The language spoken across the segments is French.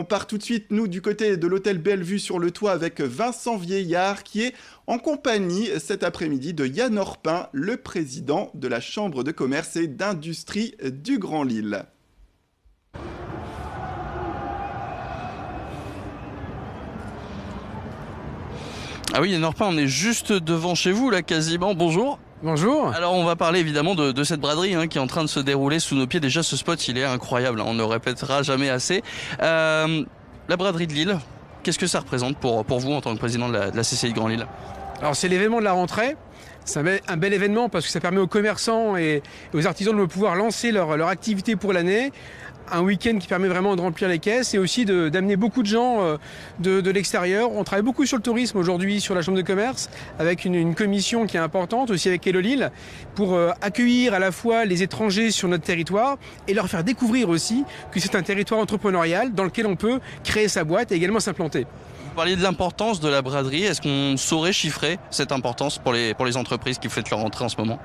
On part tout de suite, nous, du côté de l'hôtel Bellevue sur le toit avec Vincent Vieillard qui est en compagnie cet après-midi de Yann Orpin, le président de la Chambre de commerce et d'industrie du Grand Lille. Ah oui, Yann Orpin, on est juste devant chez vous là quasiment. Bonjour. Bonjour. Alors on va parler évidemment de cette braderie qui est en train de se dérouler sous nos pieds. Déjà ce spot il est incroyable, on ne le répétera jamais assez. La braderie de Lille, qu'est-ce que ça représente pour vous en tant que président de la CCI Grand Lille? Alors c'est l'événement de la rentrée. C'est un bel événement parce que ça permet aux commerçants et aux artisans de pouvoir lancer leur activité pour l'année. Un week-end qui permet vraiment de remplir les caisses et aussi d'amener beaucoup de gens de l'extérieur. On travaille beaucoup sur le tourisme aujourd'hui sur la Chambre de commerce avec une commission qui est importante aussi avec Hello Lille pour accueillir à la fois les étrangers sur notre territoire et leur faire découvrir aussi que c'est un territoire entrepreneurial dans lequel on peut créer sa boîte et également s'implanter. Vous parliez de l'importance de la braderie. Est-ce qu'on saurait chiffrer cette importance pour les entreprises qui fêtent leur rentrée en ce moment?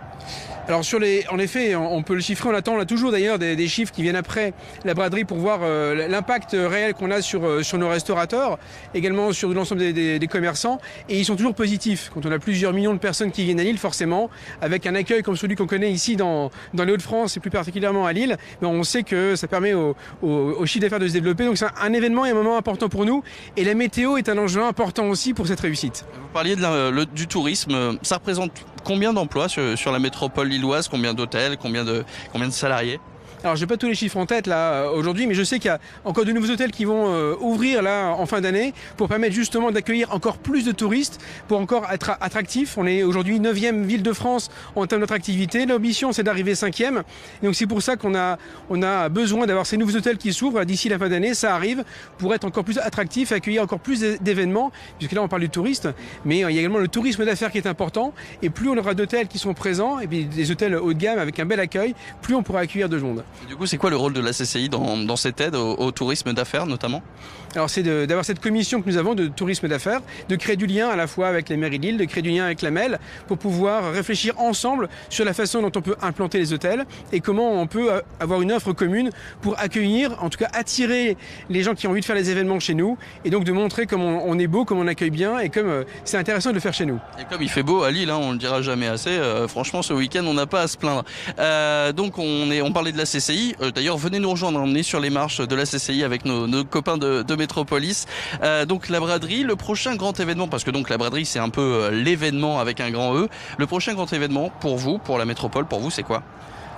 Alors en effet, on peut le chiffrer, on a toujours d'ailleurs des chiffres qui viennent après la braderie pour voir l'impact réel qu'on a sur nos restaurateurs, également sur l'ensemble des commerçants, et ils sont toujours positifs. Quand on a plusieurs millions de personnes qui viennent à Lille, forcément, avec un accueil comme celui qu'on connaît ici dans les Hauts-de-France et plus particulièrement à Lille, on sait que ça permet au chiffre d'affaires de se développer. Donc c'est un événement et un moment important pour nous, et la météo est un enjeu important aussi pour cette réussite. Vous parliez du tourisme, ça représente combien d'emplois sur la métropole lilloise, combien d'hôtels, combien de salariés? Alors j'ai pas tous les chiffres en tête là aujourd'hui, mais je sais qu'il y a encore de nouveaux hôtels qui vont ouvrir là en fin d'année pour permettre justement d'accueillir encore plus de touristes, pour encore être attractif. On est aujourd'hui 9e ville de France en termes d'attractivité. L'ambition c'est d'arriver 5e. Et donc c'est pour ça qu'on a besoin d'avoir ces nouveaux hôtels qui s'ouvrent d'ici la fin d'année. Ça arrive pour être encore plus attractif, accueillir encore plus d'événements, puisque là on parle du tourisme, mais il y a également le tourisme d'affaires qui est important. Et plus on aura d'hôtels qui sont présents, et puis des hôtels haut de gamme avec un bel accueil, plus on pourra accueillir de monde. Et du coup, c'est quoi le rôle de la CCI dans cette aide au tourisme d'affaires notamment? Alors c'est d'avoir cette commission que nous avons de tourisme d'affaires, de créer du lien à la fois avec les mairies de Lille, de créer du lien avec la MEL, pour pouvoir réfléchir ensemble sur la façon dont on peut implanter les hôtels et comment on peut avoir une offre commune pour accueillir, en tout cas attirer les gens qui ont envie de faire les événements chez nous, et donc de montrer comment on est beau, comment on accueille bien et comme c'est intéressant de le faire chez nous. Et comme il fait beau à Lille, on le dira jamais assez, franchement ce week-end on n'a pas à se plaindre. Donc on parlait de la CCI, d'ailleurs venez nous rejoindre, on est sur les marches de la CCI avec nos copains de Métropolis. Donc la braderie, le prochain grand événement, parce que donc la braderie c'est un peu l'événement avec un grand E, le prochain grand événement pour vous, pour la métropole, pour vous c'est quoi?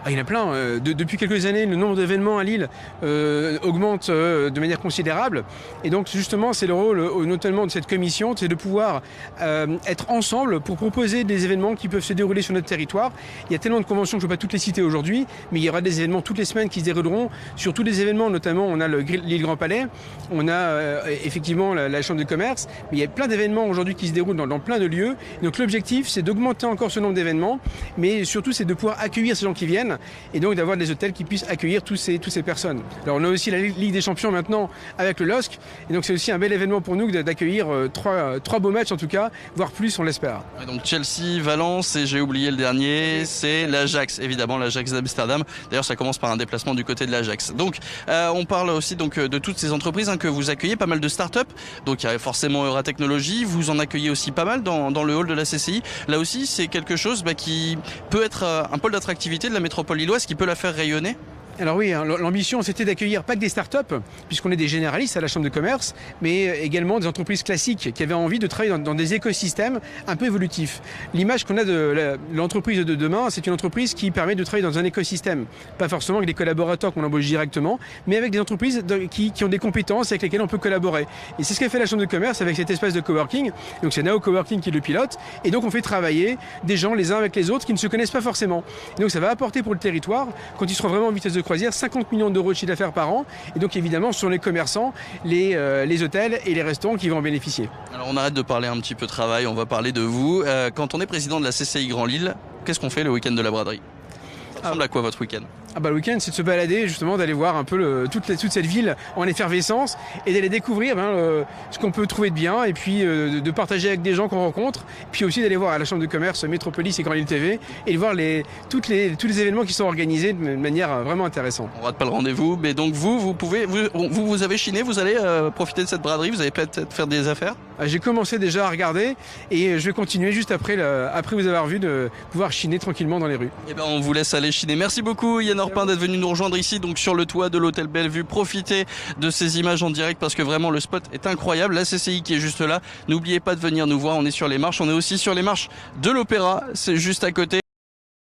Il y en a plein. Depuis quelques années, le nombre d'événements à Lille augmente de manière considérable. Et donc justement, c'est le rôle notamment de cette commission, c'est de pouvoir être ensemble pour proposer des événements qui peuvent se dérouler sur notre territoire. Il y a tellement de conventions que je ne peux pas toutes les citer aujourd'hui, mais il y aura des événements toutes les semaines qui se dérouleront sur tous les événements. Notamment, on a Lille Grand Palais, on a effectivement la Chambre de commerce, mais il y a plein d'événements aujourd'hui qui se déroulent dans plein de lieux. Et donc l'objectif, c'est d'augmenter encore ce nombre d'événements, mais surtout, c'est de pouvoir accueillir ces gens qui viennent. Et donc d'avoir des hôtels qui puissent accueillir toutes ces personnes. Alors on a aussi la Ligue des Champions maintenant avec le LOSC, et donc c'est aussi un bel événement pour nous d'accueillir trois beaux matchs en tout cas, voire plus on l'espère. Donc Chelsea, Valence et j'ai oublié le dernier, c'est l'Ajax, évidemment l'Ajax d'Amsterdam. D'ailleurs ça commence par un déplacement du côté de l'Ajax. Donc on parle aussi donc de toutes ces entreprises que vous accueillez, pas mal de start-up. Donc il y a forcément Euratechnologie, vous en accueillez aussi pas mal dans le hall de la CCI. Là aussi c'est quelque chose qui peut être un pôle d'attractivité de la métropole lilloise qui peut la faire rayonner? Alors oui, l'ambition c'était d'accueillir pas que des startups, puisqu'on est des généralistes à la Chambre de commerce, mais également des entreprises classiques qui avaient envie de travailler dans des écosystèmes un peu évolutifs. L'image qu'on a de l'entreprise de demain, c'est une entreprise qui permet de travailler dans un écosystème. Pas forcément avec des collaborateurs qu'on embauche directement, mais avec des entreprises qui ont des compétences avec lesquelles on peut collaborer. Et c'est ce qu'a fait la Chambre de commerce avec cet espace de coworking. Donc c'est Nao Coworking qui est le pilote, et donc on fait travailler des gens les uns avec les autres qui ne se connaissent pas forcément. Et donc ça va apporter pour le territoire, quand ils seront vraiment en vitesse de croisière, 50 millions d'euros de chiffre d'affaires par an. Et donc évidemment, ce sont les commerçants, les hôtels et les restaurants qui vont en bénéficier. Alors on arrête de parler un petit peu travail, on va parler de vous. Quand on est président de la CCI Grand Lille, qu'est-ce qu'on fait le week-end de la braderie? Ça ressemble à quoi votre week-end? Le week-end, c'est de se balader, justement, d'aller voir un peu toute cette ville en effervescence et d'aller découvrir ce qu'on peut trouver de bien et puis de partager avec des gens qu'on rencontre. Puis aussi d'aller voir à la Chambre de commerce Métropolis et Grand Lille TV et de voir tous les événements qui sont organisés de manière vraiment intéressante. On rate pas le rendez-vous, mais donc vous avez chiné, vous allez profiter de cette braderie, vous allez peut-être faire des affaires? J'ai commencé déjà à regarder et je vais continuer juste après vous avoir vu de pouvoir chiner tranquillement dans les rues. Eh ben, on vous laisse aller chiner. Merci beaucoup Yann Orpin d'être venu nous rejoindre ici donc sur le toit de l'hôtel Bellevue. Profitez de ces images en direct parce que vraiment le spot est incroyable. La CCI qui est juste là. N'oubliez pas de venir nous voir. On est sur les marches. On est aussi sur les marches de l'Opéra. C'est juste à côté.